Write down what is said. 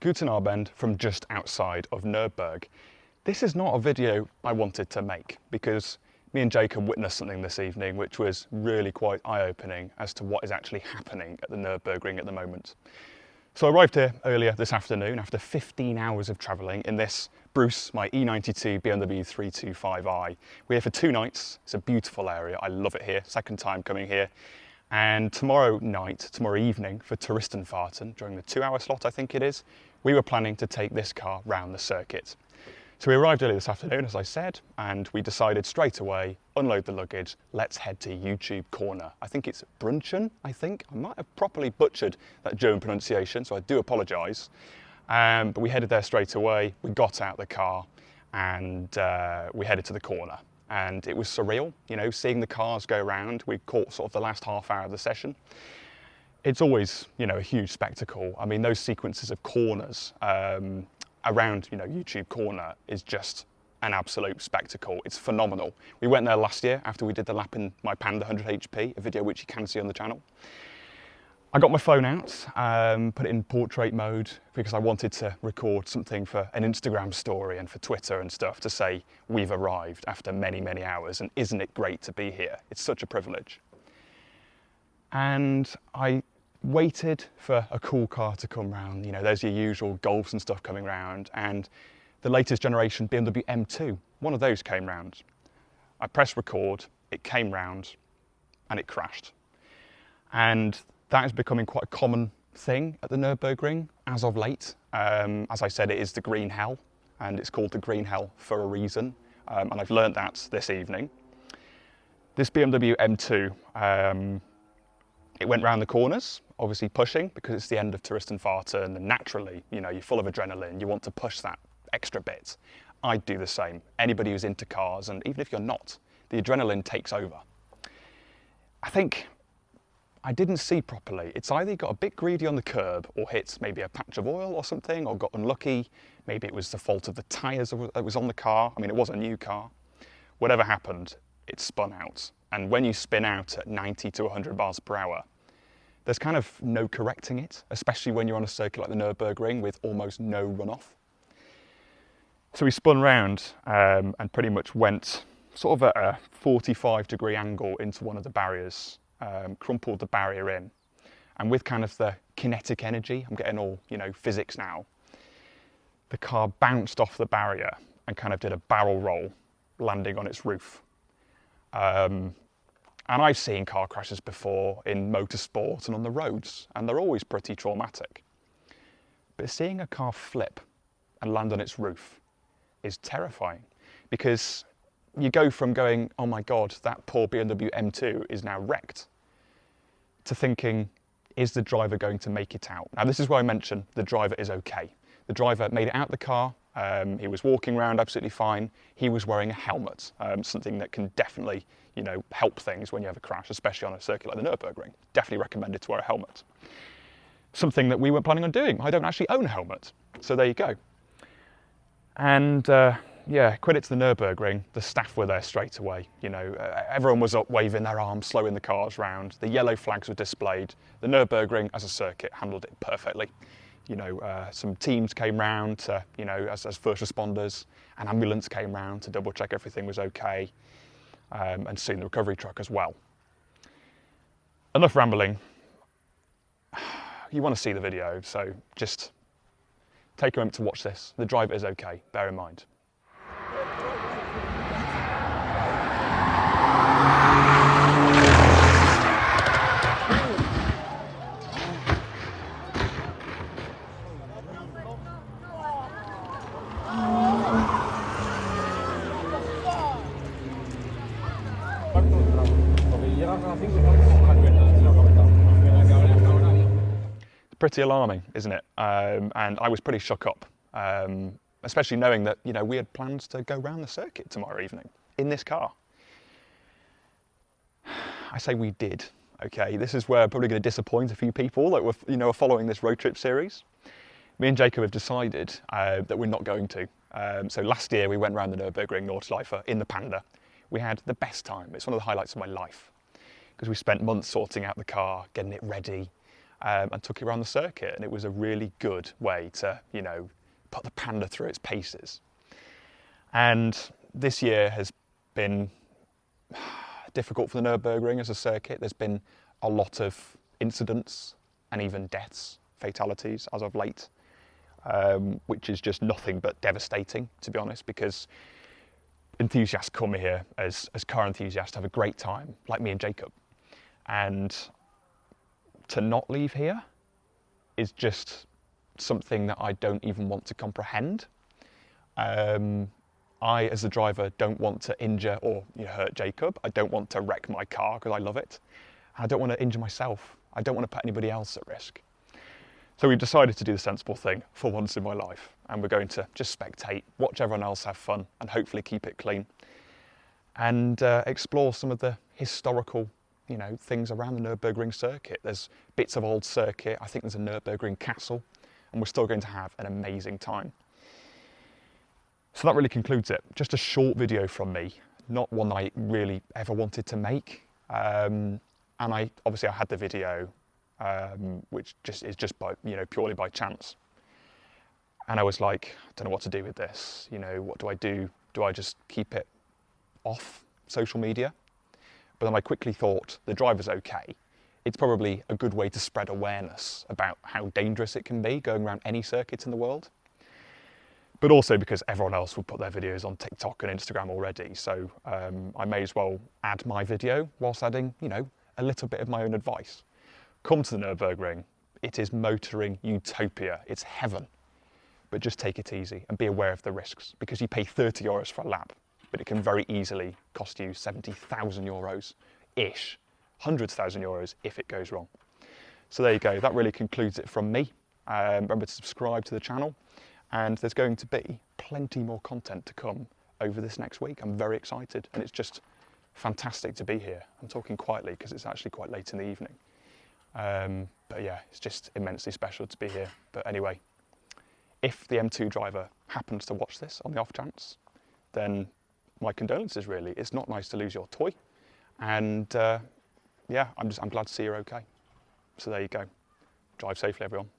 Guten Abend from just outside of Nürburgring. This is not a video I wanted to make because me and Jacob witnessed something this evening which was really quite eye-opening as to what is actually happening at the Nürburgring at the moment. So I arrived here earlier this afternoon after 15 hours of travelling in this Bruce, my E92 BMW 325i. We're here for 2 nights. It's a beautiful area. I love it here. Second time coming here. And tomorrow evening for Touristenfahrten, during the 2-hour slot I think it is, we were planning to take this car round the circuit. So we arrived early this afternoon, as I said, and we decided straight away, unload the luggage, let's head to YouTube Corner. I think it's Brunchen, I might have properly butchered that German pronunciation, so I do apologise. But we headed there straight away, we got out the car, and we headed to the corner. And it was surreal, you know, seeing the cars go round. We caught sort of the last half hour of the session. It's always, you know, a huge spectacle. I mean, those sequences of corners around, you know, YouTube Corner is just an absolute spectacle. It's phenomenal. We went there last year after we did the lap in my Panda 100 HP, a video which you can see on the channel. I got my phone out, put it in portrait mode because I wanted to record something for an Instagram story and for Twitter and stuff to say we've arrived after many, many hours and isn't it great to be here? It's such a privilege. And I waited for a cool car to come round. You know, there's your usual Golfs and stuff coming round, and the latest generation BMW M2, one of those came round. I pressed record, it came round and it crashed. And that is becoming quite a common thing at the Nürburgring as of late. As I said, it is the green hell, and it's called the green hell for a reason. And I've learned that this evening. This BMW M2, it went round the corners, obviously pushing because it's the end of Touristenfahrten, and naturally, you know, you're full of adrenaline. You want to push that extra bit. I'd do the same. Anybody who's into cars, and even if you're not, the adrenaline takes over. I think I didn't see properly. It's either got a bit greedy on the curb or hit maybe a patch of oil or something, or got unlucky. Maybe it was the fault of the tyres that was on the car. I mean, it was a new car. Whatever happened, it spun out. And when you spin out at 90 to 100 miles per hour, there's kind of no correcting it, especially when you're on a circuit like the Nürburgring with almost no runoff. So we spun round and pretty much went sort of at a 45-degree angle into one of the barriers. Crumpled the barrier in, and with kind of the kinetic energy, I'm getting all, you know, physics now, the car bounced off the barrier and kind of did a barrel roll, landing on its roof. And I've seen car crashes before in motorsport and on the roads, and they're always pretty traumatic. But seeing a car flip and land on its roof is terrifying, because you go from going, oh my God, that poor BMW M2 is now wrecked, to thinking, is the driver going to make it out? Now this is where I mentioned the driver is okay. The driver made it out the car, he was walking around absolutely fine, he was wearing a helmet, something that can definitely, you know, help things when you have a crash, especially on a circuit like the Nürburgring. Definitely recommended to wear a helmet. Something that we weren't planning on doing. I don't actually own a helmet, so there you go. And yeah, credit to the Nürburgring, the staff were there straight away. You know, everyone was up waving their arms, slowing the cars round. The yellow flags were displayed. The Nürburgring, as a circuit, handled it perfectly. You know, some teams came round to, you know, as first responders. An ambulance came round to double check everything was okay, and soon the recovery truck as well. Enough rambling. You want to see the video, so just take a moment to watch this. The driver is okay, bear in mind. Pretty alarming, isn't it? And I was pretty shook up, especially knowing that, you know, we had plans to go round the circuit tomorrow evening in this car. I say we did, okay? This is where I'm probably going to disappoint a few people that were, you know, are following this road trip series. Me and Jacob have decided that we're not going to. So last year we went round the Nürburgring Nordschleife in the Panda. We had the best time. It's one of the highlights of my life because we spent months sorting out the car, getting it ready, and took it around the circuit, and it was a really good way to, you know, put the Panda through its paces. And this year has been difficult for the Nürburgring as a circuit. There's been a lot of incidents and even deaths, fatalities as of late, which is just nothing but devastating, to be honest, because enthusiasts come here as car enthusiasts to have a great time, like me and Jacob. And to not leave here is just something that I don't even want to comprehend. I, as the driver, don't want to injure or hurt Jacob. I don't want to wreck my car because I love it. I don't want to injure myself. I don't want to put anybody else at risk. So we've decided to do the sensible thing for once in my life, and we're going to just spectate, watch everyone else have fun, and hopefully keep it clean, and explore some of the historical, things around the Nürburgring circuit. There's bits of old circuit. I think there's a Nürburgring castle, and we're still going to have an amazing time. So that really concludes it. Just a short video from me, not one that I really ever wanted to make. And obviously I had the video, which is just by, purely by chance. And I was like, I don't know what to do with this. What do I do? Do I just keep it off social media? But then I quickly thought, the driver's okay. It's probably a good way to spread awareness about how dangerous it can be going around any circuit in the world. But also because everyone else will put their videos on TikTok and Instagram already. So I may as well add my video whilst adding, a little bit of my own advice. Come to the Nürburgring. It is motoring utopia. It's heaven. But just take it easy and be aware of the risks, because you pay 30 euros for a lap, but it can very easily cost you 70,000 euros-ish, hundreds of thousand euros if it goes wrong. So there you go. That really concludes it from me. Remember to subscribe to the channel. And there's going to be plenty more content to come over this next week. I'm very excited, and it's just fantastic to be here. I'm talking quietly because it's actually quite late in the evening. But yeah, it's just immensely special to be here. But anyway, if the M2 driver happens to watch this on the off chance, then my condolences really. It's not nice to lose your toy. And yeah, I'm glad to see you're okay. So there you go. Drive safely, everyone.